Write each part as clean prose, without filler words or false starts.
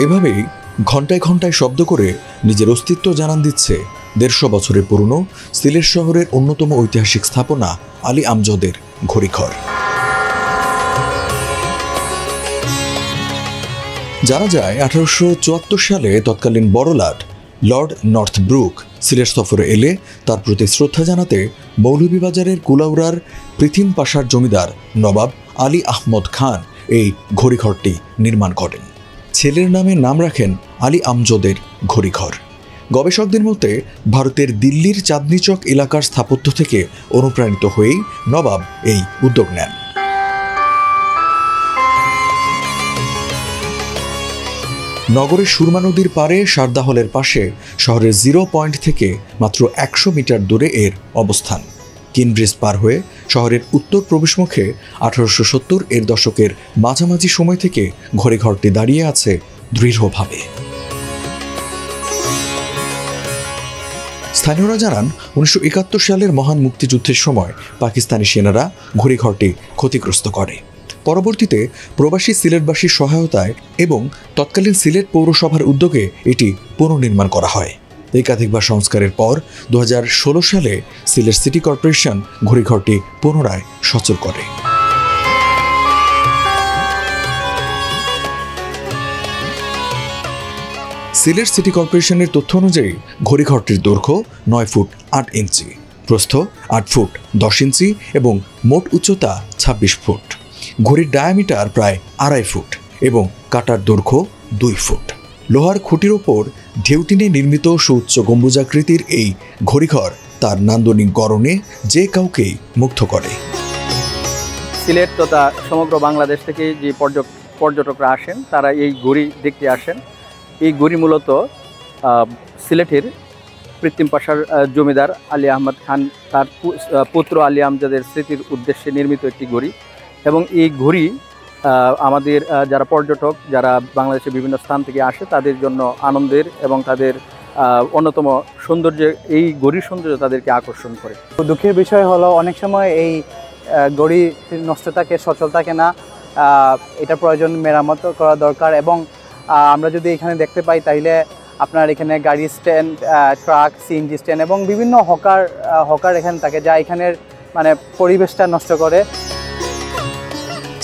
এভাবেই ঘণ্টায় ঘণ্টায় শব্দ করে নিজের অস্তিত্ব জানান দিচ্ছে ১৫০ বছরের পুরনো সিলেট শহরের অন্যতম ঐতিহাসিক স্থাপনা আলী আমজদের ঘড়িঘর। জানা যায় ১৮৭৪ সালে তৎকালীন বড়লাট লর্ড নর্থব্রুক সিলেট সফরে এলে তার প্রতি শ্রদ্ধা জানাতে মৌলভীবাজারের কুলাউড়ার পৃথিম পাশার জমিদার নবাব আলী আহমদ খান এই ঘড়িঘরটি নির্মাণ করেন। ছেলের নামে নাম রাখেন আলী আমজদের ঘড়িঘর। গবেষকদের মতে ভারতের দিল্লির চাঁদনী চক এলাকার স্থাপত্য থেকে অনুপ্রাণিত হয়েই নবাব এই উদ্যোগ নেন। নগরের সুরমা নদীর পাড়ে সারদা হলের পাশে শহরের 0 পয়েন্ট থেকে মাত্র ১০০ মিটার দূরে এর অবস্থান। কিনব্রিজ পার হয়ে শহরের উত্তর প্রবেশমুখে ১৮৭০ এর দশকের মাঝামাঝি সময় থেকে ঘড়িঘরটি দাঁড়িয়ে আছে দৃঢ়ভাবে। স্থানীয়রা জানান ১৯৭১ সালের মহান মুক্তিযুদ্ধের সময় পাকিস্তানি সেনারা ঘড়িঘরটি ক্ষতিগ্রস্ত করে। পরবর্তীতে প্রবাসী সিলেটবাসীর সহায়তায় এবং তৎকালীন সিলেট পৌরসভার উদ্যোগে এটি পুনর্নির্মাণ করা হয়। একাধিকবার সংস্কারের পর ২০১৬ সালে সিলেট সিটি কর্পোরেশন ঘড়িঘরটি পুনরায় সচল করে। সিলেট সিটি কর্পোরেশনের তথ্য অনুযায়ী ঘড়িঘরটির দৈর্ঘ্য ৯ ফুট ৮ ইঞ্চি, প্রস্থ ৮ ফুট ১০ ইঞ্চি এবং মোট উচ্চতা ২৬ ফুট। ঘড়ির ডায়ামিটার প্রায় ২.৫ ফুট এবং কাটার দৈর্ঘ্য ২ ফুট। লোহার খুঁটির ওপর ঢেউটিনে নির্মিত সুউচ্চ গম্বুজাকৃতির এই ঘড়িঘর তার নান্দনিক গড়নে যে কাউকেই মুগ্ধ করে। সিলেট তথা সমগ্র বাংলাদেশ থেকে যে পর্যটকরা আসেন তারা এই ঘড়ি দেখতে আসেন। এই ঘড়ি মূলত সিলেটের পৃথিম পাশার জমিদার আলী আহমদ খান তার পুত্র আলী আমজদের স্মৃতির উদ্দেশ্যে নির্মিত একটি ঘড়ি এবং এই ঘড়ি আমাদের যারা পর্যটক যারা বাংলাদেশের বিভিন্ন স্থান থেকে আসে তাদের জন্য আনন্দের এবং তাদের অন্যতম সৌন্দর্য, এই ঘড়ির সৌন্দর্য তাদেরকে আকর্ষণ করে। দুঃখের বিষয় হলো অনেক সময় এই ঘড়ি নষ্ট থাকে, সচল থাকে না। এটা প্রয়োজন মেরামত করা দরকার এবং আমরা যদি এখানে দেখতে পাই তাইলে আপনার এখানে গাড়ি স্ট্যান্ড, ট্রাক, সিএনজি স্ট্যান্ড এবং বিভিন্ন হকার এখানে থাকে যা এখানের মানে পরিবেশটা নষ্ট করে।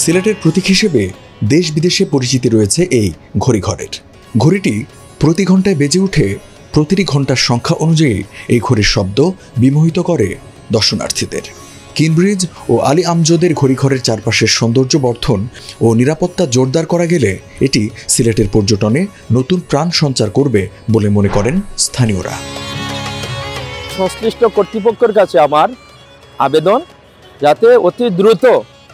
সিলেটের প্রতীক হিসেবে দেশ বিদেশে পরিচিতি রয়েছে এই ঘড়িঘরের। ঘড়িটি প্রতি ঘন্টায় বেজে উঠে প্রতিটি ঘন্টার সংখ্যা অনুযায়ী এই ঘড়ির শব্দ বিমোহিত করে দর্শনার্থীদের। কিনব্রিজ ও আলী আমজদের ঘড়িঘরের চারপাশের সৌন্দর্য বর্ধন ও নিরাপত্তা জোরদার করা গেলে এটি সিলেটের পর্যটনে নতুন প্রাণ সঞ্চার করবে বলে মনে করেন স্থানীয়রা। সংশ্লিষ্ট কর্তৃপক্ষের কাছে আমার আবেদন যাতে অতি দ্রুত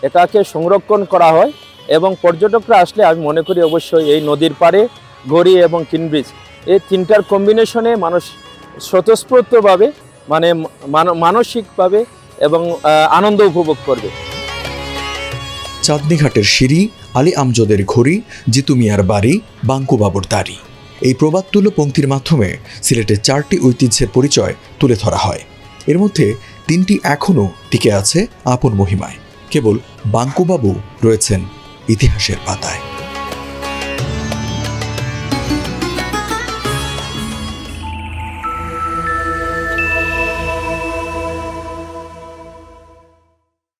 এটাকে সংরক্ষণ করা হয় এবং পর্যটকরা আসলে আমি মনে করি অবশ্যই এই নদীর পাড়ে ঘড়ি এবং কিনব্রিজ এই তিনটার কম্বিনেশনে মানুষ স্বতঃস্ফূর্তভাবে মানে মানসিকভাবে এবং আনন্দ উপভোগ করবে। চাঁদনীঘাটের সিঁড়ি, আলী আমজদের ঘড়ি, জিতু মিয়ার বাড়ি, বাঙ্কু বাবুর দাড়ি, এই প্রবাদতুল্য পংক্তির মাধ্যমে সিলেটের 4টি ঐতিহ্যের পরিচয় তুলে ধরা হয়। এর মধ্যে 3টি এখনও টিকে আছে আপন মহিমায়। কেবল বাঙ্কু বাবু রয়েছেন ইতিহাসের পাতায়।